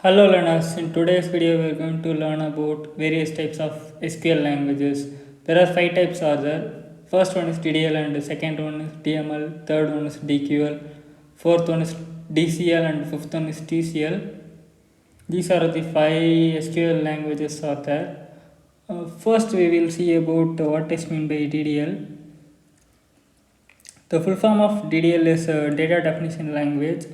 Hello learners, in today's video we are going to learn about various types of SQL languages. There are 5 types are there. First one is DDL and second one is DML, third one is DQL, fourth one is DCL and fifth one is TCL. These are the 5 SQL languages are there. First we will see about what is meant by DDL. The full form of DDL is data definition language.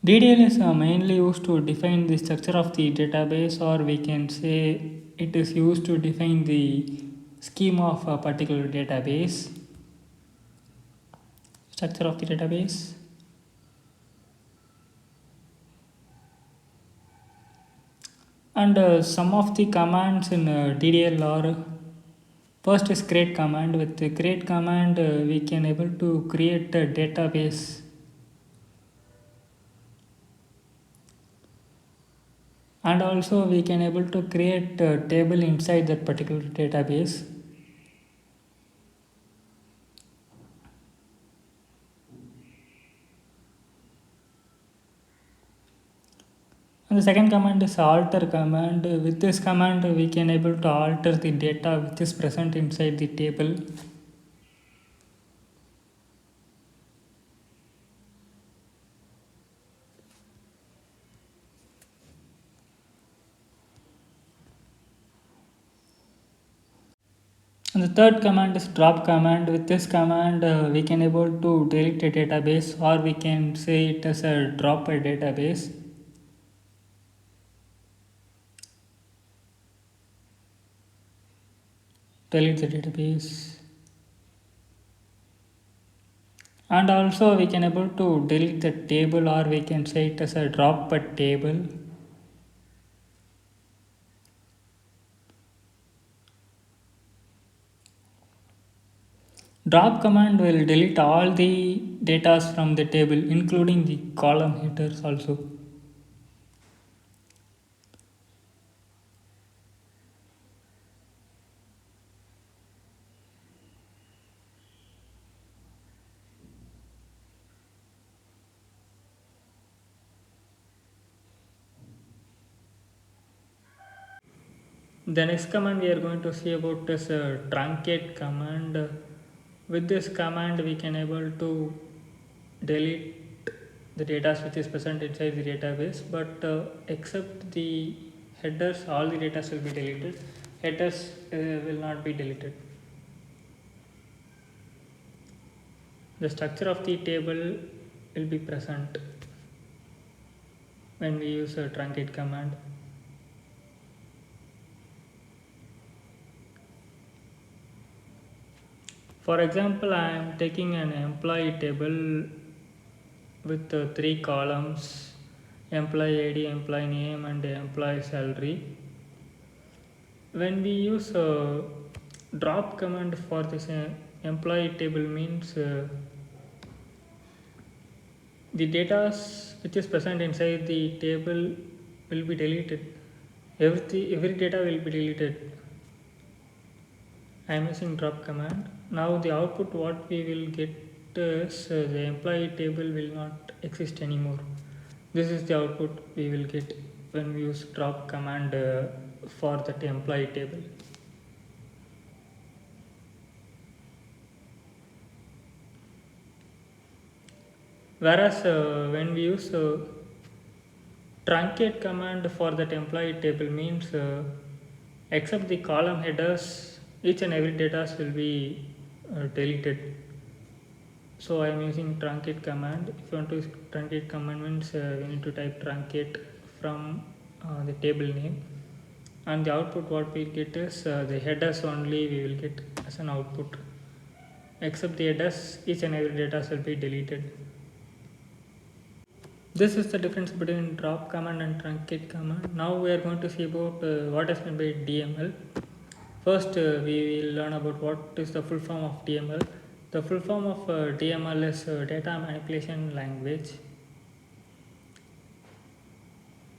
DDL is mainly used to define the structure of the database, or we can say it is used to define the schema of a particular database, structure of the database. And some of the commands in DDL are first is create command. With the create command, we can able to create a database. And also we can able to create a table inside that particular database. And the second command is alter command. With this command we can able to alter the data which is present inside the table. And the third command is drop command. With this command we can able to delete a database, or we can say it as a drop a database. Delete the database. And also we can able to delete the table, or we can say it as a drop a table. Drop command will delete all the data from the table, including the column headers also. The next command we are going to see about is truncate command. With this command we can able to delete the data which is present inside the database, but except the headers, all the data will be deleted. Headers will not be deleted. The structure of the table will be present when we use a truncate command. For example, I am taking an employee table with 3 columns: employee ID, employee name, and employee salary. When we use a drop command for this employee table, means the data which is present inside the table will be deleted. Every data will be deleted. I am using drop command. Now the output what we will get is the employee table will not exist anymore. This is the output we will get when we use drop command for that employee table. Whereas when we use truncate command for that employee table, means except the column headers, each and every data will be deleted. So I am using truncate command. If you want to use truncate command, means we need to type truncate from the table name, and the output what we get is the headers only we will get as an output. Except the headers, each and every data will be deleted. This is the difference between drop command and truncate command. Now we are going to see about what is meant by DML. First we will learn about what is the full form of DML. The full form of DML is data manipulation language.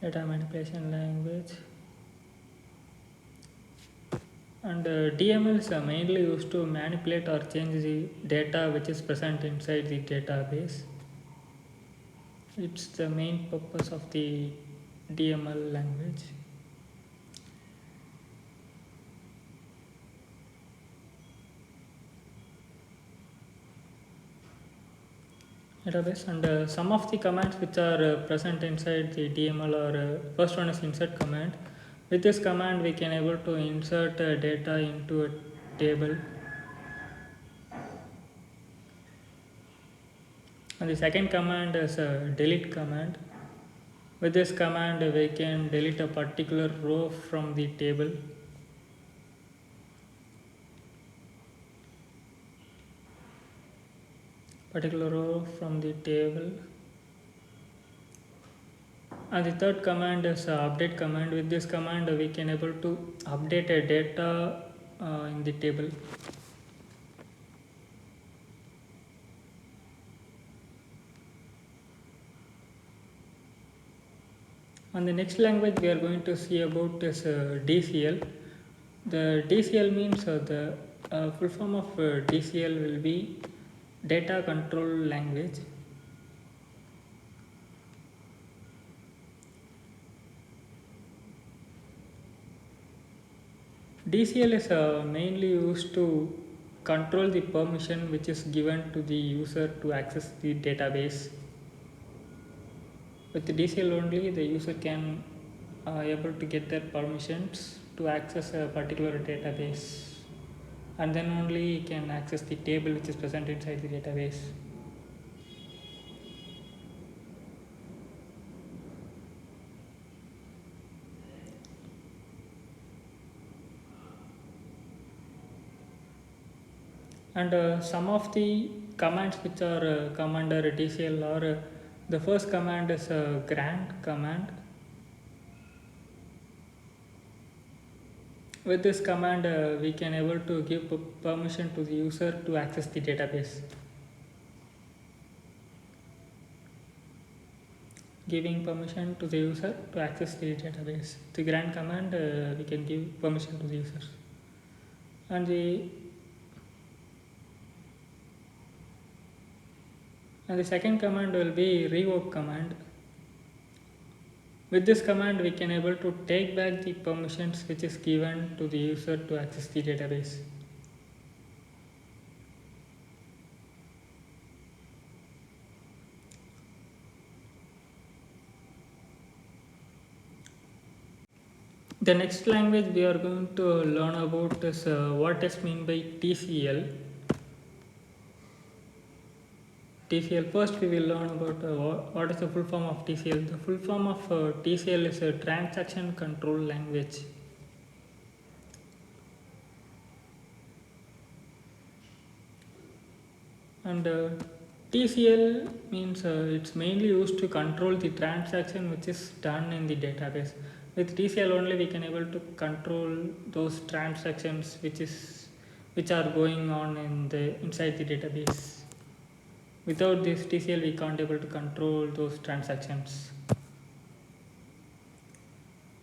Data manipulation language. And DML is mainly used to manipulate or change the data which is present inside the database. It's the main purpose of the DML language. Database and some of the commands which are present inside the DML are first one is insert command. With this command we can able to insert data into a table, and the second command is a delete command. With this command we can delete a particular row from the table. Particular row from the table. And the third command is update command. With this command we can able to update a data in the table. And the next language we are going to see about is DCL. The DCL means the full form of DCL will be data control language. DCL is mainly used to control the permission which is given to the user to access the database. With the DCL only the user can able to get their permissions to access a particular database, and then only can access the table which is present inside the database. And some of the commands which are under DCL are the first command is a grant command. With this command we can able to give permission to the user to access the database. Giving permission to the user to access the database. The grant command we can give permission to the users. And the second command will be revoke command. With this command we can able to take back the permissions which is given to the user to access the database. The next language we are going to learn about is what is meant by TCL. TCL, first we will learn about what is the full form of TCL. The full form of TCL is a transaction control language. And TCL means it's mainly used to control the transaction which is done in the database. With TCL only we can able to control those transactions which are going on inside the database. Without this TCL we can't able to control those transactions.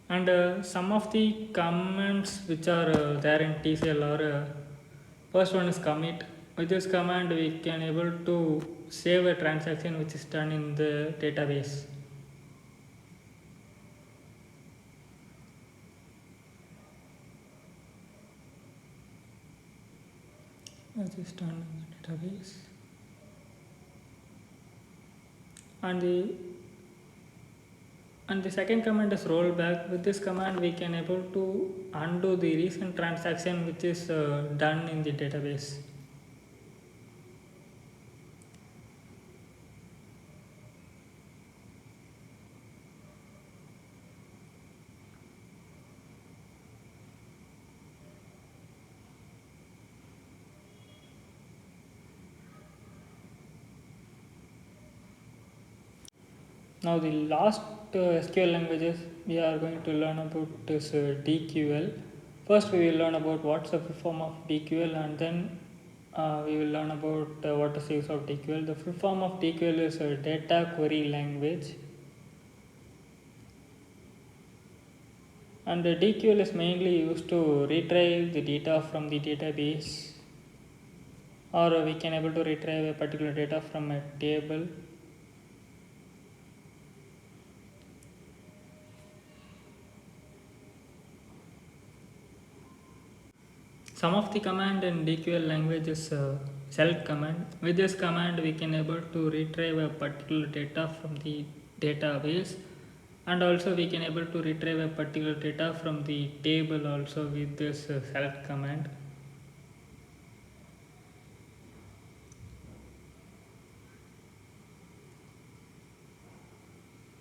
And some of the commands which are there in TCL are first one is commit. With this command we can able to save a transaction which is done in the database. Which is done in the database. And the second command is rollback. With this command we can able to undo the recent transaction which is done in the database. Now the last SQL languages we are going to learn about is DQL. First we will learn about what's the full form of DQL, and then we will learn about what is the use of DQL. The full form of DQL is a data query language. And the DQL is mainly used to retrieve the data from the database, or we can able to retrieve a particular data from a table. Some of the command in DQL language is select command. With this command we can able to retrieve a particular data from the database, and also we can able to retrieve a particular data from the table also with this select command.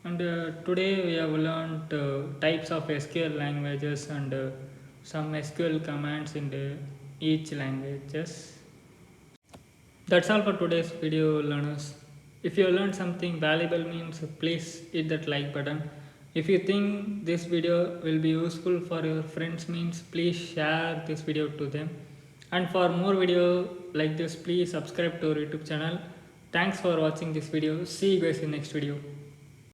And today we have learned types of SQL languages and some SQL commands in each languages. That's all for today's video, learners. If you learned something valuable means please hit that like button. If you think this video will be useful for your friends means please share this video to them. And for more video like this please subscribe to our YouTube channel. Thanks for watching this video. See you guys in next video.